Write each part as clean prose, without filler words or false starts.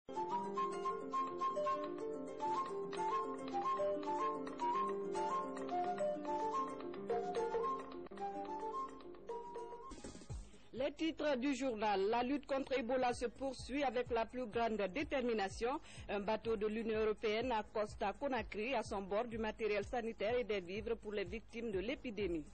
Les titres du journal. La lutte contre Ebola se poursuit avec la plus grande détermination. Un bateau de l'Union européenne accoste à Conakry, à son bord du matériel sanitaire et des vivres pour les victimes de l'épidémie.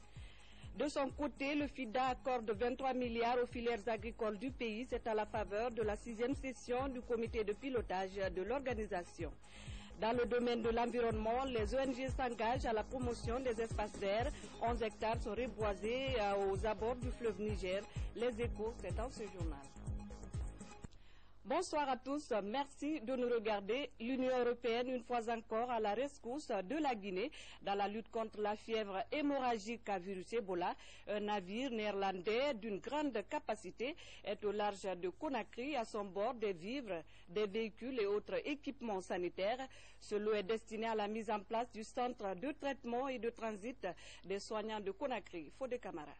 De son côté, le FIDA accorde 23 milliards aux filières agricoles du pays. C'est à la faveur de la 6e session du comité de pilotage de l'organisation. Dans le domaine de l'environnement, les ONG s'engagent à la promotion des espaces verts. 11 hectares sont reboisés aux abords du fleuve Niger. Les Échos, c'est dans ce journal. Bonsoir à tous, merci de nous regarder. L'Union européenne, une fois encore, à la rescousse de la Guinée dans la lutte contre la fièvre hémorragique à virus Ebola. Un navire néerlandais d'une grande capacité est au large de Conakry, à son bord des vivres, des véhicules et autres équipements sanitaires. Ce lot est destiné à la mise en place du centre de traitement et de transit des soignants de Conakry. Fodé Camara.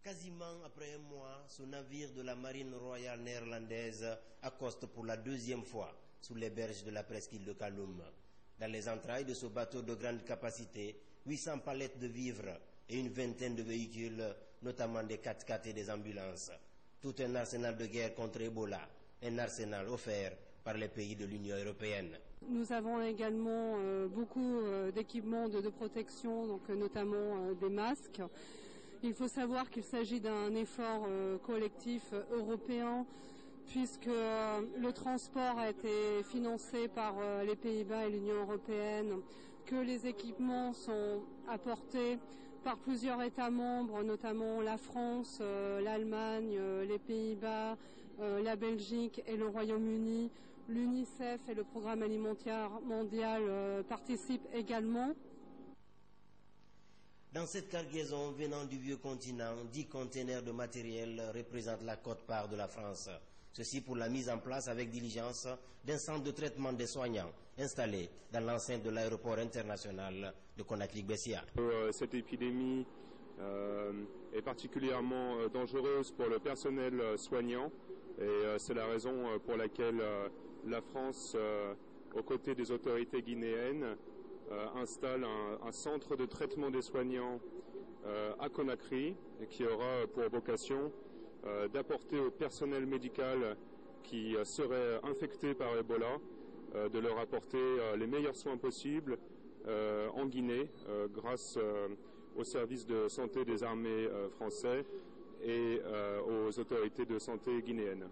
Quasiment après un mois, ce navire de la marine royale néerlandaise accoste pour la 2e fois sous les berges de la presqu'île de Kaloum. Dans les entrailles de ce bateau de grande capacité, 800 palettes de vivres et une vingtaine de véhicules, notamment des 4x4 et des ambulances. Tout un arsenal de guerre contre Ebola, un arsenal offert par les pays de l'Union européenne. Nous avons également beaucoup d'équipements de protection, donc notamment des masques. Il faut savoir qu'il s'agit d'un effort collectif européen puisque le transport a été financé par les Pays-Bas et l'Union européenne, que les équipements sont apportés par plusieurs États membres, notamment la France, l'Allemagne, les Pays-Bas, la Belgique et le Royaume-Uni. L'UNICEF et le Programme alimentaire mondial participent également. Dans cette cargaison venant du vieux continent, 10 containers de matériel représentent la quote-part de la France. Ceci pour la mise en place avec diligence d'un centre de traitement des soignants installé dans l'enceinte de l'aéroport international de Conakry-Bessia. Cette épidémie est particulièrement dangereuse pour le personnel soignant et c'est la raison pour laquelle la France, aux côtés des autorités guinéennes, installe un centre de traitement des soignants à Conakry et qui aura pour vocation d'apporter au personnel médical qui serait infecté par Ebola, de leur apporter les meilleurs soins possibles en Guinée grâce au service de santé des armées français et aux autorités de santé guinéennes.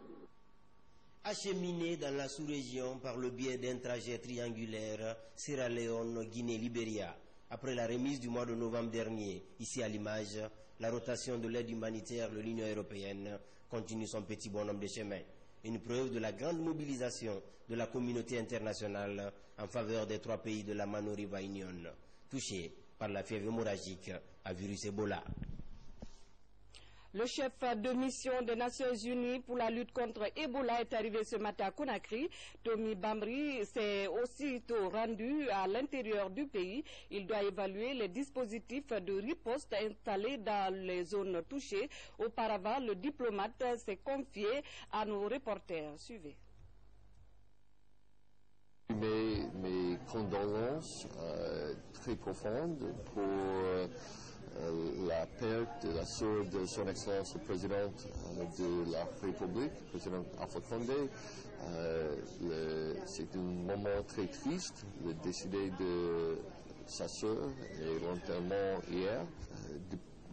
Acheminé dans la sous-région par le biais d'un trajet triangulaire Sierra Leone, Guinée, Libéria. Après la remise du mois de novembre dernier, ici à l'image, la rotation de l'aide humanitaire de l'Union européenne continue son petit bonhomme de chemin. Une preuve de la grande mobilisation de la communauté internationale en faveur des 3 pays de la Manoriba Union, touchés par la fièvre hémorragique à virus Ebola. Le chef de mission des Nations Unies pour la lutte contre Ebola est arrivé ce matin à Conakry. Tommy Bambri s'est aussitôt rendu à l'intérieur du pays. Il doit évaluer les dispositifs de riposte installés dans les zones touchées. Auparavant, le diplomate s'est confié à nos reporters. Suivez. Mes condoléances très profondes pour la perte de la sœur de son Excellence le Président de la République, le Président Alpha Condé. C'est un moment très triste de décider de sa sœur et l'enterrement hier.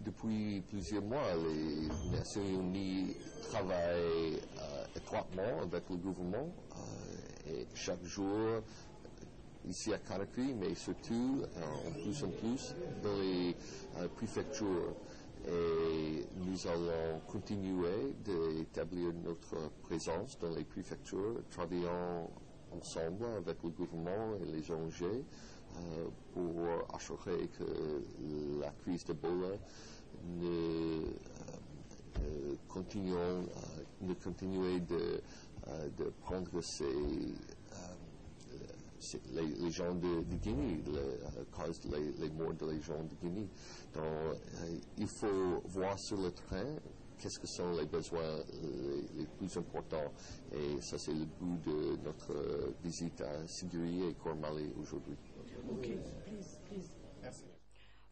Depuis plusieurs mois, les Nations Unies travaillent étroitement avec le gouvernement et chaque jour ici à Conakry, mais surtout en plus dans les préfectures. Et nous allons continuer d'établir notre présence dans les préfectures, travaillant ensemble avec le gouvernement et les ONG pour assurer que la crise d'Ebola ne continue de prendre les gens de Guinée, cause les morts des gens de Guinée. Donc, il faut voir sur le terrain qu'est-ce que sont les besoins les plus importants. Et ça, c'est le but de notre visite à Siduri et Kormali aujourd'hui. Okay. Please. Merci.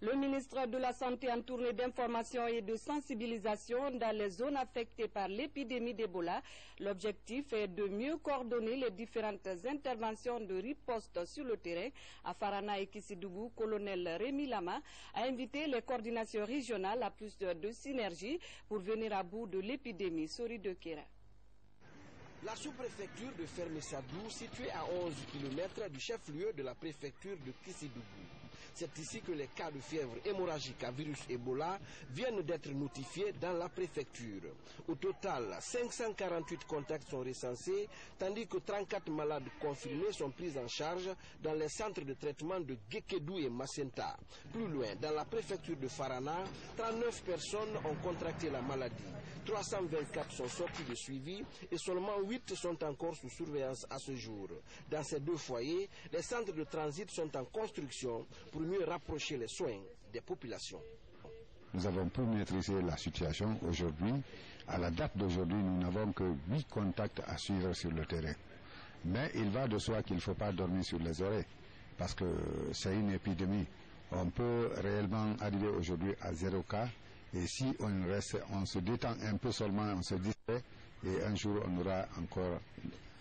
Le ministre de la Santé en tournée d'information et de sensibilisation dans les zones affectées par l'épidémie d'Ebola. L'objectif est de mieux coordonner les différentes interventions de riposte sur le terrain. À Farana et Kissidougou, colonel Rémi Lama a invité les coordinations régionales à plus de synergie pour venir à bout de l'épidémie. Sori de Kera. La sous-préfecture de Fermé-Sadou, située à 11 km du chef-lieu de la préfecture de Kissidougou. C'est ici que les cas de fièvre hémorragique à virus Ebola viennent d'être notifiés dans la préfecture. Au total, 548 contacts sont recensés, tandis que 34 malades confirmés sont pris en charge dans les centres de traitement de Gekedou et Macenta. Plus loin, dans la préfecture de Farana, 39 personnes ont contracté la maladie. 324 sont sortis de suivi et seulement 8 sont encore sous surveillance à ce jour. Dans ces deux foyers, les centres de transit sont en construction pour mieux rapprocher les soins des populations. Nous avons pu maîtriser la situation aujourd'hui. À la date d'aujourd'hui, nous n'avons que 8 contacts à suivre sur le terrain. Mais il va de soi qu'il ne faut pas dormir sur les oreilles parce que c'est une épidémie. On peut réellement arriver aujourd'hui à 0 cas. Et si on se détend un peu seulement, on se distrait, et un jour on aura encore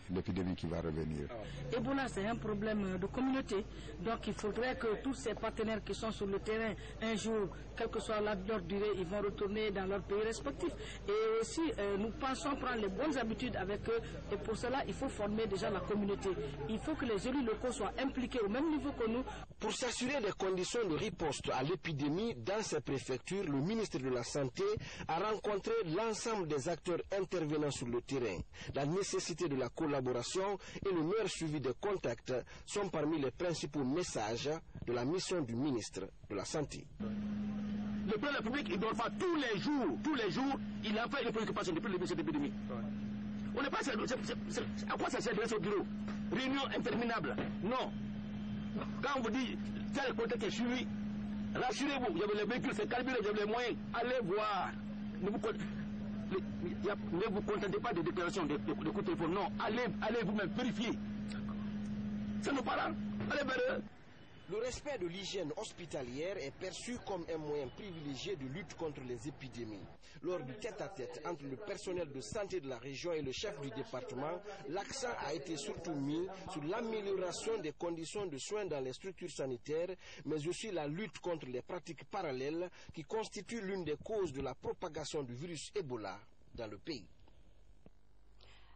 l'épidémie qui va revenir. Ebola, c'est un problème de communauté. Donc il faudrait que tous ces partenaires qui sont sur le terrain, un jour, quelle que soit leur durée, ils vont retourner dans leur pays respectif. Et aussi, nous pensons prendre les bonnes habitudes avec eux. Et pour cela, il faut former déjà la communauté. Il faut que les élus locaux soient impliqués au même niveau que nous. Pour s'assurer des conditions de riposte à l'épidémie dans ces préfectures, le ministre de la Santé a rencontré l'ensemble des acteurs intervenant sur le terrain. La nécessité de la collaboration et le meilleur suivi des contacts sont parmi les principaux messages de la mission du ministre de la Santé. Le président de la République, il ne dort pas tous les jours, il a fait une préoccupation depuis le début de cette épidémie. On n'est pas à quoi ça sert de rester au bureau? Réunion interminable. Non. Quand on vous dit tel côté est suivi, rassurez-vous, vous avez les véhicules, c'est carburé, vous avez les moyens, allez voir. Ne vous contentez pas de déclarations de coups de téléphone, non, allez vous-même vérifier. Ça nous parle, allez vers eux. Le respect de l'hygiène hospitalière est perçu comme un moyen privilégié de lutte contre les épidémies. Lors du tête-à-tête entre le personnel de santé de la région et le chef du département, l'accent a été surtout mis sur l'amélioration des conditions de soins dans les structures sanitaires, mais aussi la lutte contre les pratiques parallèles qui constituent l'une des causes de la propagation du virus Ebola dans le pays.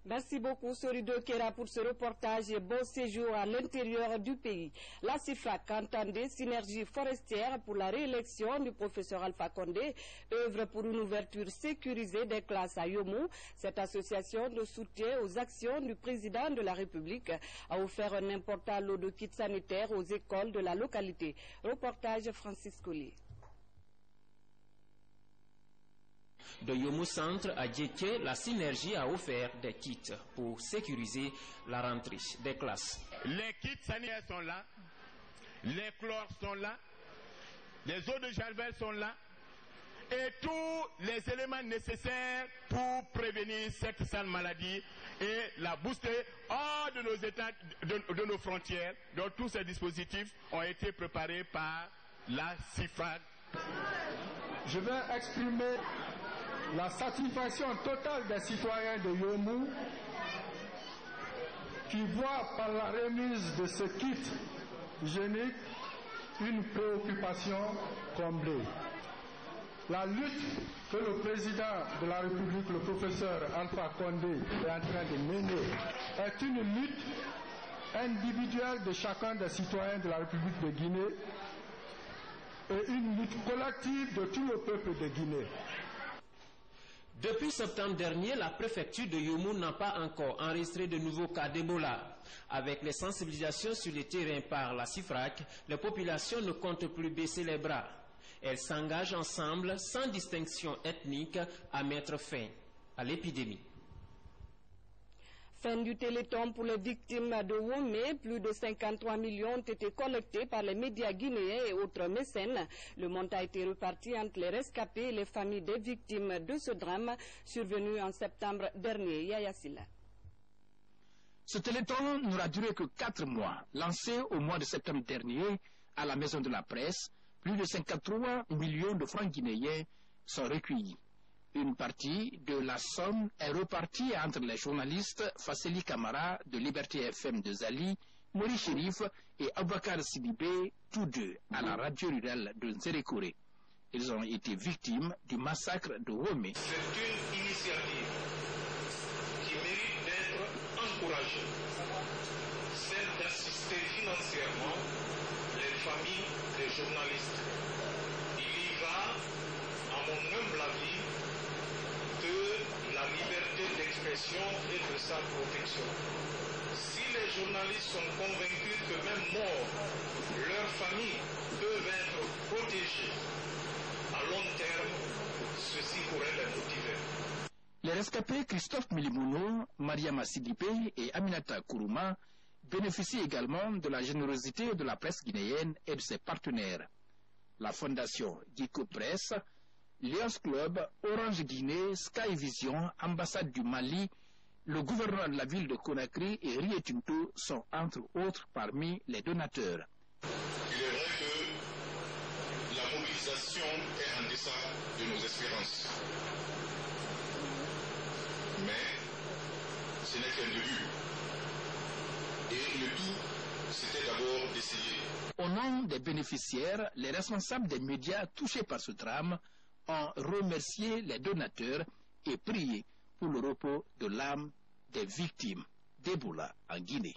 Merci beaucoup, Sorido Kera, pour ce reportage et bon séjour à l'intérieur du pays. La CIFRAC, entendez Synergie forestière pour la réélection du professeur Alpha Condé, œuvre pour une ouverture sécurisée des classes à Yomou. Cette association de soutien aux actions du président de la République a offert un important lot de kits sanitaires aux écoles de la localité. Reportage Francis Collier. De Yomou Centre à Djeké, la Synergie a offert des kits pour sécuriser la rentrée des classes. Les kits sanitaires sont là, les chlores sont là, les eaux de javel sont là, et tous les éléments nécessaires pour prévenir cette sale maladie et la booster hors de nos États, de nos frontières. Donc tous ces dispositifs ont été préparés par la CIFRAC. Je vais exprimer la satisfaction totale des citoyens de Yomou qui voient par la remise de ce kit hygiénique une préoccupation comblée. La lutte que le président de la République, le professeur Alpha Condé, est en train de mener est une lutte individuelle de chacun des citoyens de la République de Guinée et une lutte collective de tout le peuple de Guinée. Depuis septembre dernier, la préfecture de Yomou n'a pas encore enregistré de nouveaux cas d'Ebola. Avec les sensibilisations sur le terrain par la CIFRAC, les populations ne comptent plus baisser les bras. Elles s'engagent ensemble, sans distinction ethnique, à mettre fin à l'épidémie. Fin du téléthon pour les victimes de Womé. Plus de 53 millions ont été collectés par les médias guinéens et autres mécènes. Le montant a été reparti entre les rescapés et les familles des victimes de ce drame survenu en septembre dernier. Yaya Silla. Ce téléthon n'aura duré que 4 mois. Lancé au mois de septembre dernier à la Maison de la Presse, plus de 53 millions de francs guinéens sont recueillis. Une partie de la somme est repartie entre les journalistes Fasseli Camara de Liberté FM de Zali, Maurice Chérif et Aboubacar Sidibé, tous deux à la radio rurale de Nzerekore. Ils ont été victimes du massacre de Womé. C'est une initiative qui mérite d'être encouragée, celle d'assister financièrement les familles des journalistes. Il y va, à mon humble avis, de la liberté d'expression et de sa protection. Si les journalistes sont convaincus que même morts, leurs familles peuvent être protégées à long terme, ceci pourrait les motiver. Les rescapés Christophe Milimouno, Mariama Sidibé et Aminata Kourouma bénéficient également de la générosité de la presse guinéenne et de ses partenaires. La fondation Guico Presse, Lions Club, Orange Guinée, Sky Vision, Ambassade du Mali, le gouvernement de la ville de Conakry et Rio Tinto sont entre autres parmi les donateurs. Il est vrai que la mobilisation est en deçà de nos espérances. Mais ce n'est qu'un début. Et le tout, c'était d'abord d'essayer. Au nom des bénéficiaires, les responsables des médias touchés par ce drame ont remercié les donateurs et prié pour le repos de l'âme des victimes d'Ebola en Guinée.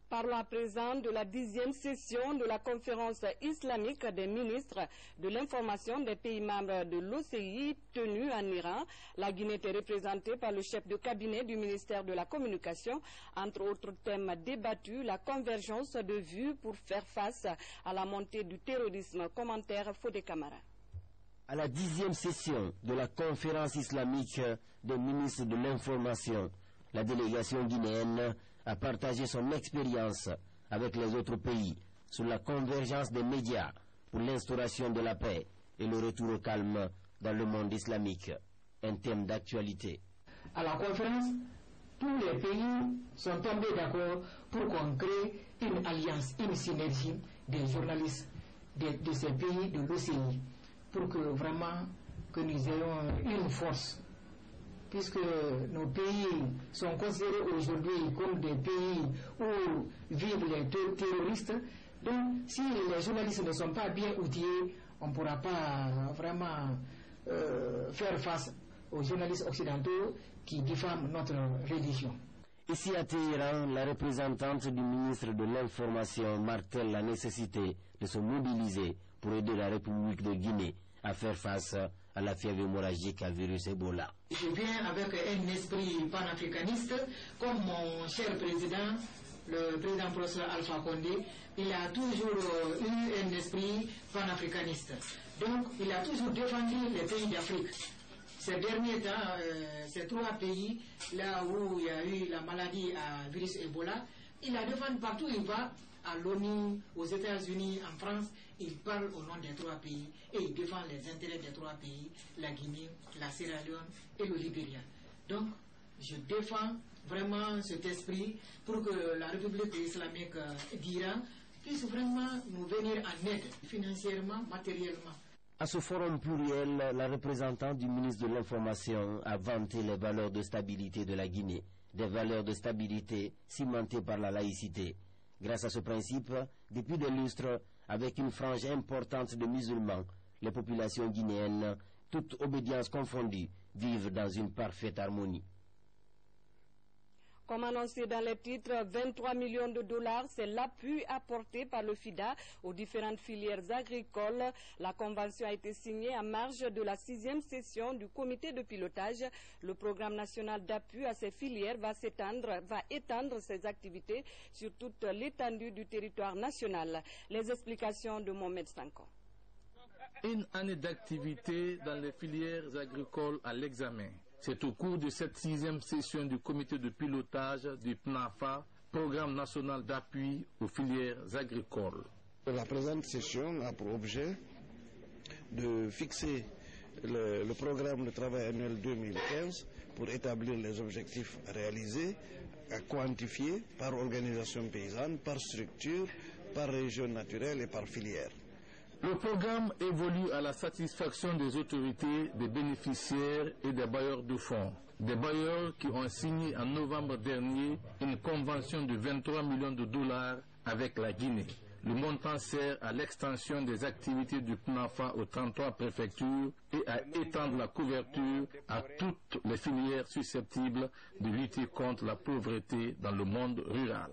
Parlons à présent de la 10e session de la conférence islamique des ministres de l'information des pays membres de l'OCI tenue en Iran. La Guinée était représentée par le chef de cabinet du ministère de la Communication. Entre autres thèmes débattus, la convergence de vues pour faire face à la montée du terrorisme. Commentaire Fodé Camara. À la 10e session de la conférence islamique des ministres de l'information, la délégation guinéenne a partagé son expérience avec les autres pays sur la convergence des médias pour l'instauration de la paix et le retour au calme dans le monde islamique, un thème d'actualité. À la conférence, tous les pays sont tombés d'accord pour qu'on crée une alliance, une synergie des journalistes de ces pays de l'OCI, pour que vraiment que nous ayons une force, puisque nos pays sont considérés aujourd'hui comme des pays où vivent les terroristes. Donc, si les journalistes ne sont pas bien outillés, on ne pourra pas vraiment faire face aux journalistes occidentaux qui diffament notre religion. Ici à Téhéran, la représentante du ministre de l'Information martèle la nécessité de se mobiliser pour aider la République de Guinée à faire face à la fièvre hémorragique à virus Ebola. Je viens avec un esprit panafricaniste, comme mon cher président, le président professeur Alpha Condé. Il a toujours eu un esprit panafricaniste. Donc, il a toujours défendu les pays d'Afrique. Ces derniers temps, ces 3 pays, là où il y a eu la maladie à virus Ebola, il a défendu partout où il va, à l'ONU, aux États-Unis, en France. Il parle au nom des 3 pays et il défend les intérêts des 3 pays, la Guinée, la Sierra Leone et le Libéria. Donc, je défends vraiment cet esprit pour que la République islamique d'Iran puisse vraiment nous venir en aide, financièrement, matériellement. À ce forum pluriel, la représentante du ministre de l'Information a vanté les valeurs de stabilité de la Guinée, des valeurs de stabilité cimentées par la laïcité. Grâce à ce principe, depuis des lustres, avec une frange importante de musulmans, les populations guinéennes, toutes obédiences confondues, vivent dans une parfaite harmonie. Comme annoncé dans les titres, 23 millions de dollars, c'est l'appui apporté par le FIDA aux différentes filières agricoles. La convention a été signée en marge de la 6e session du comité de pilotage. Le programme national d'appui à ces filières va étendre ses activités sur toute l'étendue du territoire national. Les explications de Mohamed Sanko. Une année d'activité dans les filières agricoles à l'examen. C'est au cours de cette 6e session du comité de pilotage du PNAFA, Programme national d'appui aux filières agricoles. La présente session a pour objet de fixer le programme de travail annuel 2015 pour établir les objectifs réalisés, à quantifier par organisation paysanne, par structure, par région naturelle et par filière. Le programme évolue à la satisfaction des autorités, des bénéficiaires et des bailleurs de fonds. Des bailleurs qui ont signé en novembre dernier une convention de 23 millions de dollars avec la Guinée. Le montant sert à l'extension des activités du PNAFA aux 33 préfectures et à étendre la couverture à toutes les filières susceptibles de lutter contre la pauvreté dans le monde rural.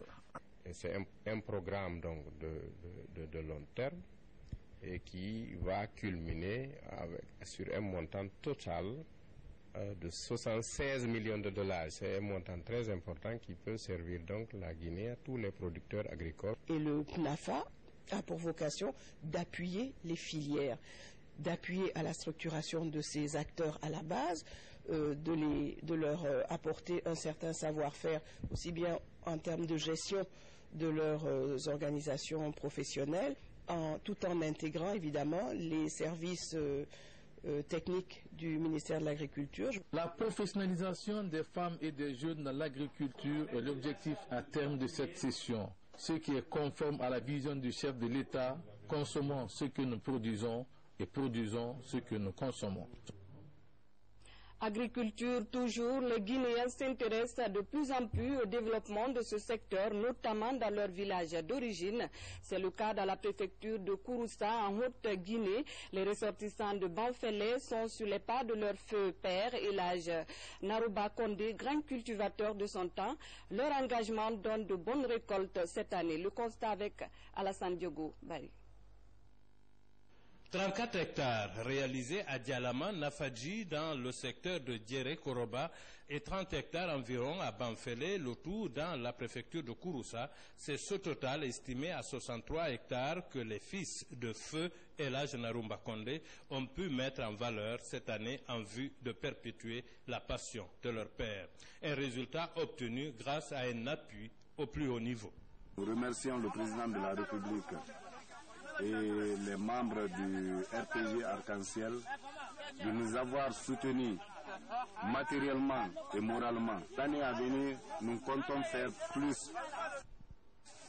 C'est un programme donc de long terme et qui va culminer sur un montant total de 76 millions de dollars. C'est un montant très important qui peut servir donc la Guinée à tous les producteurs agricoles. Et le PNAFA a pour vocation d'appuyer les filières, d'appuyer à la structuration de ces acteurs à la base, de leur apporter un certain savoir-faire, aussi bien en termes de gestion de leurs organisations professionnelles, tout en intégrant évidemment les services techniques du ministère de l'Agriculture. La professionnalisation des femmes et des jeunes dans l'agriculture est l'objectif à terme de cette session, ce qui est conforme à la vision du chef de l'État: consommons ce que nous produisons et produisons ce que nous consommons. Agriculture toujours, les Guinéens s'intéressent de plus en plus au développement de ce secteur, notamment dans leur village d'origine. C'est le cas dans la préfecture de Kouroussa, en Haute-Guinée. Les ressortissants de Banfélé sont sur les pas de leur feu père, Elhadj Narouba Condé, grand cultivateur de son temps. Leur engagement donne de bonnes récoltes cette année. Le constat avec Alassane Diogo Bari. 34 hectares réalisés à Dialama, Nafadji, dans le secteur de Djéré-Koroba, et 30 hectares environ à Banfélé, le tout dans la préfecture de Kouroussa. C'est ce total estimé à 63 hectares que les fils de feu Elhadj Narouba Condé ont pu mettre en valeur cette année en vue de perpétuer la passion de leur père. Un résultat obtenu grâce à un appui au plus haut niveau. Nous remercions le président de la République et les membres du RPG Arc-en-Ciel de nous avoir soutenus matériellement et moralement. L'année à venir, nous comptons faire plus.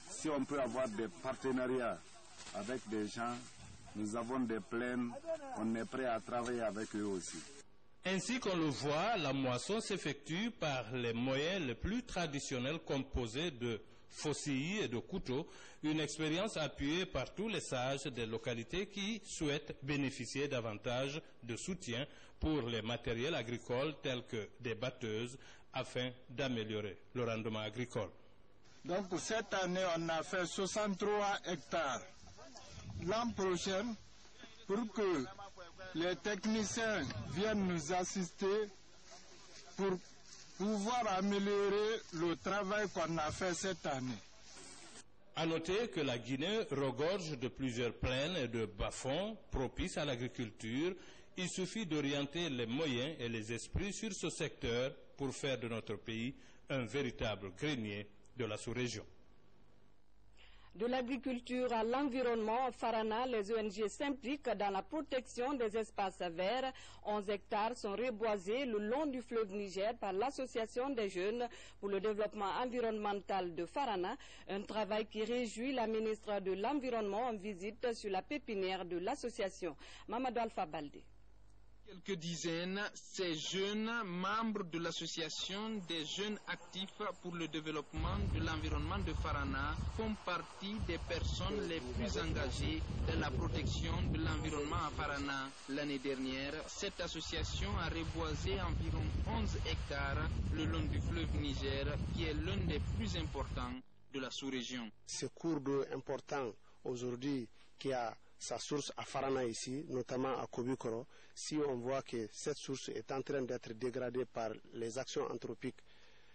Si on peut avoir des partenariats avec des gens, nous avons des plaines, on est prêt à travailler avec eux aussi. Ainsi qu'on le voit, la moisson s'effectue par les moyens les plus traditionnels composés de faucilles et de couteaux, une expérience appuyée par tous les sages des localités qui souhaitent bénéficier davantage de soutien pour les matériels agricoles tels que des batteuses afin d'améliorer le rendement agricole. Donc cette année, on a fait 63 hectares. L'an prochain, pour que les techniciens viennent nous assister pour pouvoir améliorer le travail qu'on a fait cette année. À noter que la Guinée regorge de plusieurs plaines et de bas-fonds propices à l'agriculture. Il suffit d'orienter les moyens et les esprits sur ce secteur pour faire de notre pays un véritable grenier de la sous-région. De l'agriculture à l'environnement, à Farana, les ONG s'impliquent dans la protection des espaces verts. 11 hectares sont reboisés le long du fleuve Niger par l'Association des jeunes pour le développement environnemental de Farana, un travail qui réjouit la ministre de l'Environnement en visite sur la pépinière de l'association. Mamadou Alpha Baldé. Quelques dizaines, ces jeunes membres de l'association des jeunes actifs pour le développement de l'environnement de Farana font partie des personnes les plus engagées dans la protection de l'environnement à Farana. L'année dernière, cette association a reboisé environ 11 hectares le long du fleuve Niger, qui est l'un des plus importants de la sous-région. Ce cours d'eau important aujourd'hui qui a sa source à Farana ici, notamment à Kobikoro, si on voit que cette source est en train d'être dégradée par les actions anthropiques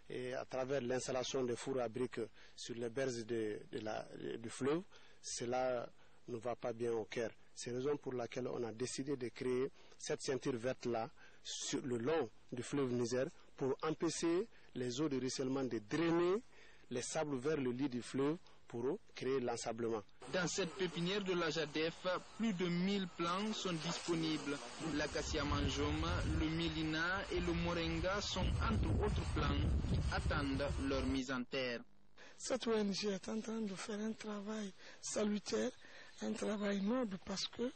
et à travers l'installation de fours à briques sur les berges du fleuve, cela ne va pas bien au cœur. C'est la raison pour laquelle on a décidé de créer cette ceinture verte-là sur le long du fleuve Niger pour empêcher les eaux de ruissellement de drainer les sables vers le lit du fleuve pour créer l'ensablement. Dans cette pépinière de la JADEF, plus de 1000 plants sont disponibles. L'acacia manjoma, le mélina et le moringa sont entre autres plants qui attendent leur mise en terre. Cette ONG est en train de faire un travail salutaire, un travail noble, parce que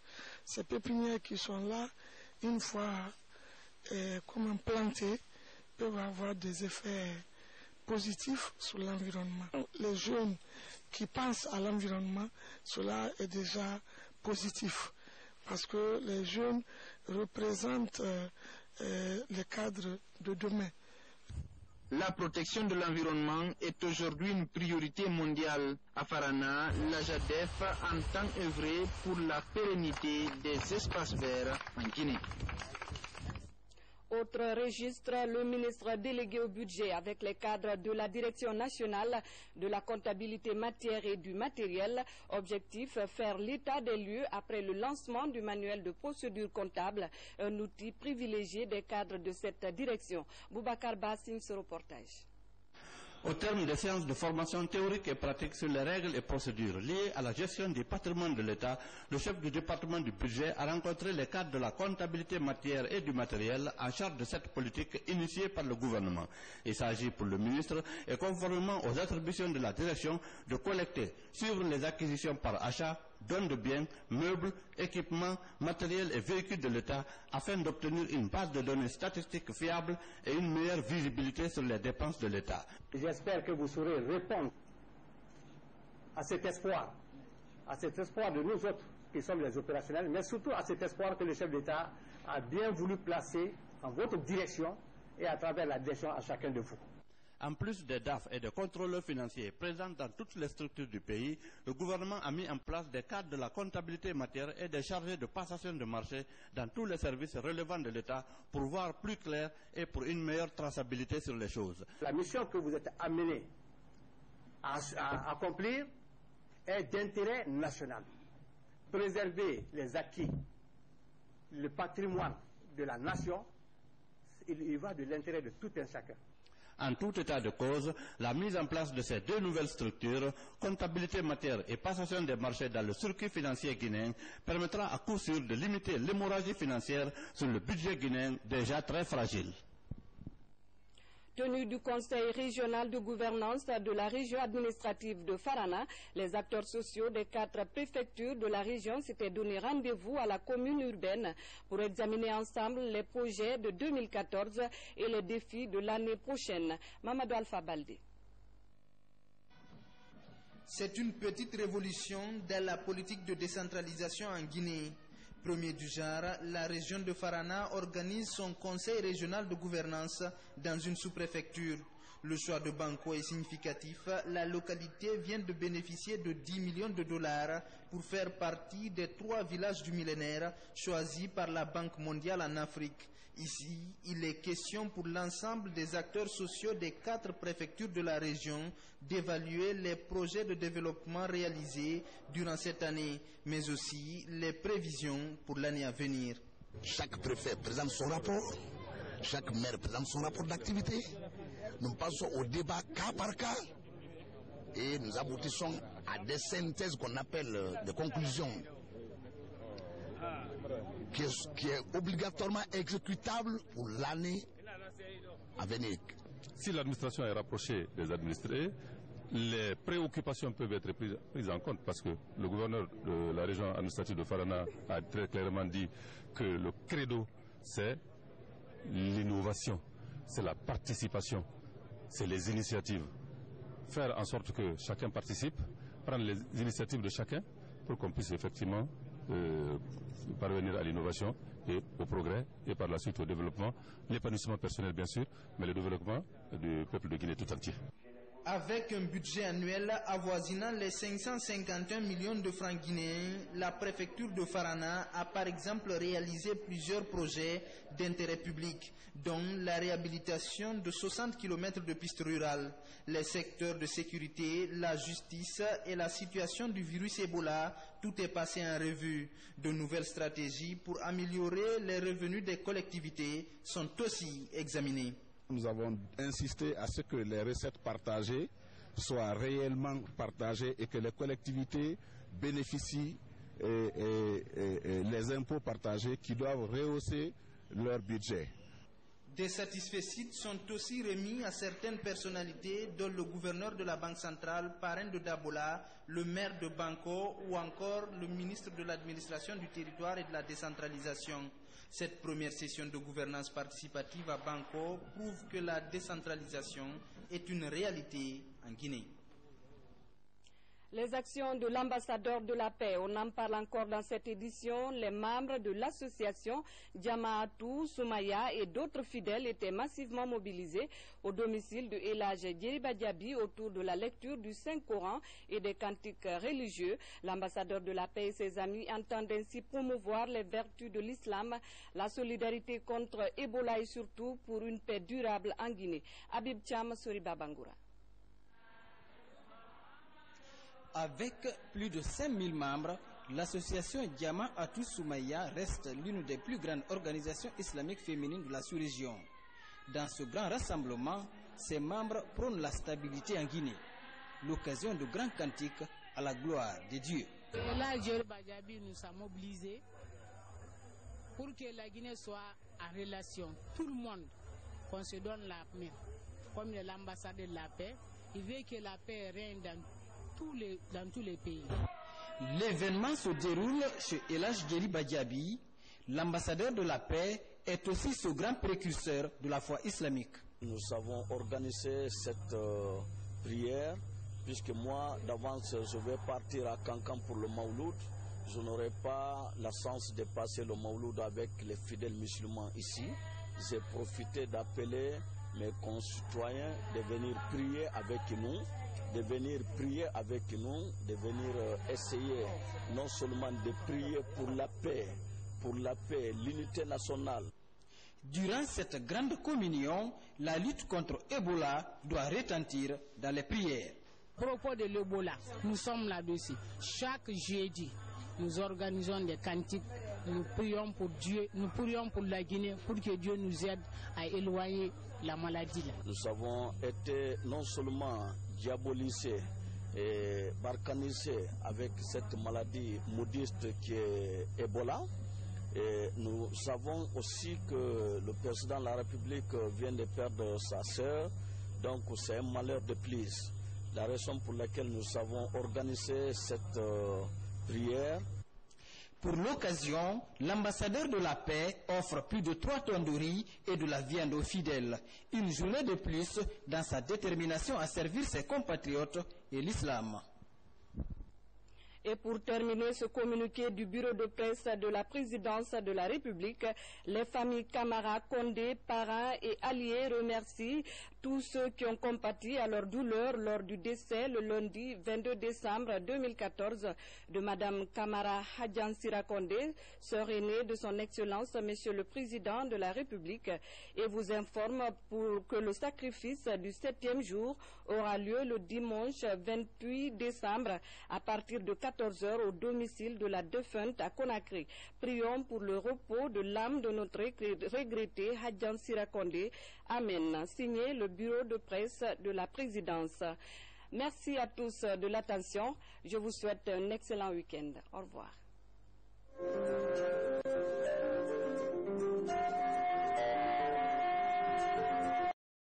ces pépinières qui sont là, une fois plantées, peuvent avoir des effets positifs sur l'environnement. Les jeunes qui pensent à l'environnement, cela est déjà positif, parce que les jeunes représentent les cadres de demain. La protection de l'environnement est aujourd'hui une priorité mondiale. À Farana, la JADEF entend œuvrer pour la pérennité des espaces verts en Guinée. Autre registre, le ministre délégué au budget avec les cadres de la Direction nationale de la comptabilité matière et du matériel. Objectif, faire l'état des lieux après le lancement du manuel de procédure comptable, un outil privilégié des cadres de cette direction. Boubacar Ba signe ce reportage. Au terme des séances de formation théorique et pratique sur les règles et procédures liées à la gestion du patrimoine de l'État, le chef du département du budget a rencontré les cadres de la comptabilité matière et du matériel en charge de cette politique initiée par le gouvernement. Il s'agit pour le ministre, et conformément aux attributions de la direction, de collecter, suivre les acquisitions par achat, dons de biens, meubles, équipements, matériel et véhicules de l'État afin d'obtenir une base de données statistiques fiable et une meilleure visibilité sur les dépenses de l'État. J'espère que vous saurez répondre à cet espoir de nous autres qui sommes les opérationnels, mais surtout à cet espoir que le chef d'État a bien voulu placer en votre direction et à travers la direction à chacun de vous. En plus des DAF et des contrôleurs financiers présents dans toutes les structures du pays, le gouvernement a mis en place des cadres de la comptabilité matière et des chargés de passation de marché dans tous les services relevant de l'État pour voir plus clair et pour une meilleure traçabilité sur les choses. La mission que vous êtes amenés à accomplir est d'intérêt national. Préserver les acquis, le patrimoine de la nation, il y va de l'intérêt de tout un chacun. En tout état de cause, la mise en place de ces deux nouvelles structures, comptabilité matière et passation des marchés dans le circuit financier guinéen, permettra à coup sûr de limiter l'hémorragie financière sur le budget guinéen déjà très fragile. Tenue du Conseil régional de gouvernance de la région administrative de Farana, les acteurs sociaux des 4 préfectures de la région s'étaient donné rendez-vous à la commune urbaine pour examiner ensemble les projets de 2014 et les défis de l'année prochaine. Mamadou Alpha Baldé. C'est une petite révolution dans la politique de décentralisation en Guinée. Premier du genre, la région de Farana organise son conseil régional de gouvernance dans une sous-préfecture. Le choix de Banco est significatif. La localité vient de bénéficier de 10 millions de dollars pour faire partie des 3 villages du millénaire choisis par la Banque mondiale en Afrique. Ici, il est question pour l'ensemble des acteurs sociaux des 4 préfectures de la région d'évaluer les projets de développement réalisés durant cette année, mais aussi les prévisions pour l'année à venir. Chaque préfet présente son rapport, chaque maire présente son rapport d'activité. Nous passons au débat cas par cas et nous aboutissons à des synthèses qu'on appelle des conclusions qui est obligatoirement exécutable pour l'année à venir. Si l'administration est rapprochée des administrés, les préoccupations peuvent être prises en compte parce que le gouverneur de la région administrative de Farana a très clairement dit que le credo, c'est l'innovation, c'est la participation, c'est les initiatives. Faire en sorte que chacun participe, prendre les initiatives de chacun pour qu'on puisse effectivement parvenir à l'innovation et au progrès et par la suite au développement, l'épanouissement personnel bien sûr, mais le développement du peuple de Guinée tout entier. Avec un budget annuel avoisinant les 551 millions de francs guinéens, la préfecture de Farana a par exemple réalisé plusieurs projets d'intérêt public, dont la réhabilitation de 60 km de pistes rurales, les secteurs de sécurité, la justice et la situation du virus Ebola. Tout est passé en revue. De nouvelles stratégies pour améliorer les revenus des collectivités sont aussi examinées. Nous avons insisté à ce que les recettes partagées soient réellement partagées et que les collectivités bénéficient les impôts partagés qui doivent rehausser leur budget. Des satisfecits sont aussi remis à certaines personnalités, dont le gouverneur de la Banque centrale, parrain de Dabola, le maire de Banco ou encore le ministre de l'administration du territoire et de la décentralisation. Cette première session de gouvernance participative à Banco prouve que la décentralisation est une réalité en Guinée. Les actions de l'ambassadeur de la paix, on en parle encore dans cette édition. Les membres de l'association Jamaatou, Soumaya et d'autres fidèles étaient massivement mobilisés au domicile de El Hadj Djeriba Diaby autour de la lecture du Saint-Coran et des cantiques religieux. L'ambassadeur de la paix et ses amis entendent ainsi promouvoir les vertus de l'islam, la solidarité contre Ebola et surtout pour une paix durable en Guinée. Habib Cham, Soriba Bangoura. Avec plus de 5000 membres, l'association Jamaatou Soumaya reste l'une des plus grandes organisations islamiques féminines de la sous-région. Dans ce grand rassemblement, ses membres prônent la stabilité en Guinée, l'occasion de grands cantiques à la gloire de Dieu. El Hadj Djeriba Diaby nous a mobilisés pour que la Guinée soit en relation. Tout le monde, qu'on se donne la main. Comme l'ambassadeur de la paix, il veut que la paix règne dans tous les pays. L'événement se déroule chez El Hadj Djeriba Diaby. L'ambassadeur de la paix est aussi ce grand précurseur de la foi islamique. Nous avons organisé cette prière, puisque moi, d'avance, je vais partir à Kankan pour le Mawloud. Je n'aurai pas la chance de passer le Mawloud avec les fidèles musulmans ici. J'ai profité d'appeler mes concitoyens de venir prier avec nous, de venir essayer non seulement de prier pour la paix, l'unité nationale. Durant cette grande communion, la lutte contre Ebola doit retentir dans les prières. À propos de l'Ebola, nous sommes là-dessus. Chaque jeudi, nous organisons des cantiques. Nous prions pour Dieu, nous prions pour la Guinée, pour que Dieu nous aide à éloigner la maladie. Nous avons été non seulement diabolisés et barcanisés avec cette maladie maudite qui est Ebola. Et nous savons aussi que le président de la République vient de perdre sa sœur, donc c'est un malheur de plus. La raison pour laquelle nous avons organisé cette prière. Pour l'occasion, l'ambassadeur de la paix offre plus de 3 tonnes de riz et de la viande aux fidèles. Une journée de plus dans sa détermination à servir ses compatriotes et l'islam. Et pour terminer ce communiqué du bureau de presse de la présidence de la République, les familles Camara, Condé, parents et alliés remercient tous ceux qui ont compati à leur douleur lors du décès le lundi 22 décembre 2014 de Madame Camara Hadjansira Condé, sœur aînée de son Excellence Monsieur le Président de la République, et vous informe que le sacrifice du 7e jour aura lieu le dimanche 28 décembre à partir de 14h au domicile de la défunte à Conakry. Prions pour le repos de l'âme de notre regretté Hadjansira Condé. Amen. Signé le bureau de presse de la présidence. Merci à tous de l'attention. Je vous souhaite un excellent week-end. Au revoir.